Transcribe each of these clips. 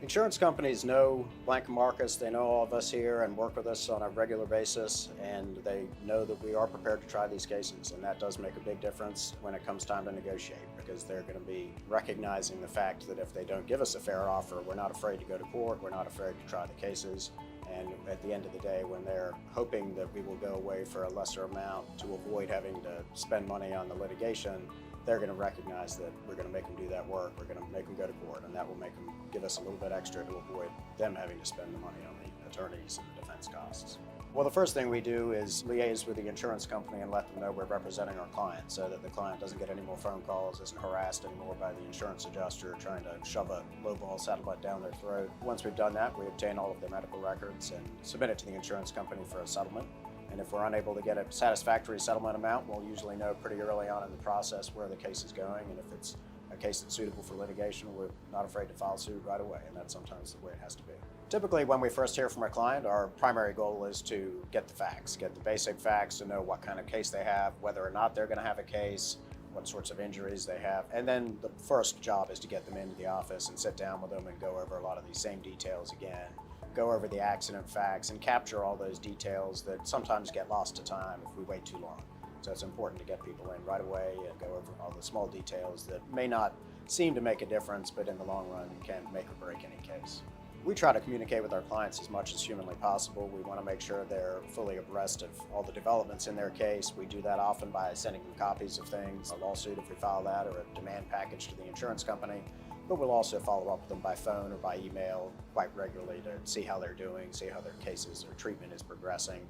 Insurance companies know Blank and Marcus, they know all of us here and work with us on a regular basis, and they know that we are prepared to try these cases, and that does make a big difference when it comes time to negotiate, because they're going to be recognizing the fact that if they don't give us a fair offer, we're not afraid to go to court, we're not afraid to try the cases, and at the end of the day, when they're hoping that we will go away for a lesser amount to avoid having to spend money on the litigation, they're going to recognize that we're going to make them do that work, we're going to make them go to court, and that will make them give us a little bit extra to avoid them having to spend the money on the attorneys and the defense costs. Well, the first thing we do is liaise with the insurance company and let them know we're representing our client so that the client doesn't get any more phone calls, isn't harassed anymore by the insurance adjuster trying to shove a lowball settlement down their throat. Once we've done that, we obtain all of their medical records and submit it to the insurance company for a settlement. And if we're unable to get a satisfactory settlement amount, we'll usually know pretty early on in the process where the case is going. And if it's a case that's suitable for litigation, we're not afraid to file suit right away. And that's sometimes the way it has to be. Typically, when we first hear from a client, our primary goal is to get the facts, get the basic facts to know what kind of case they have, whether or not they're going to have a case, what sorts of injuries they have. And then the first job is to get them into the office and sit down with them and go over a lot of these same details again. Go over the accident facts and capture all those details that sometimes get lost to time if we wait too long. So it's important to get people in right away and go over all the small details that may not seem to make a difference, but in the long run can make or break any case. We try to communicate with our clients as much as humanly possible. We want to make sure they're fully abreast of all the developments in their case. We do that often by sending them copies of things, a lawsuit if we file that, or a demand package to the insurance company. But we'll also follow up with them by phone or by email quite regularly to see how they're doing, see how their cases or treatment is progressing.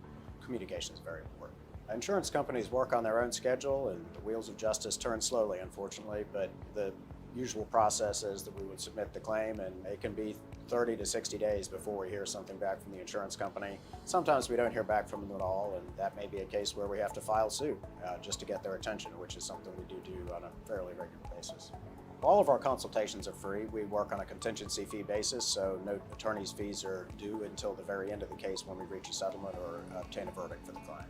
Communication is very important. Insurance companies work on their own schedule, and the wheels of justice turn slowly, unfortunately, but the usual process is that we would submit the claim, and it can be 30 to 60 days before we hear something back from the insurance company. Sometimes we don't hear back from them at all, and that may be a case where we have to file suit just to get their attention, which is something we do on a fairly regular basis. All of our consultations are free. We work on a contingency fee basis, so no attorney's fees are due until the very end of the case when we reach a settlement or obtain a verdict for the client.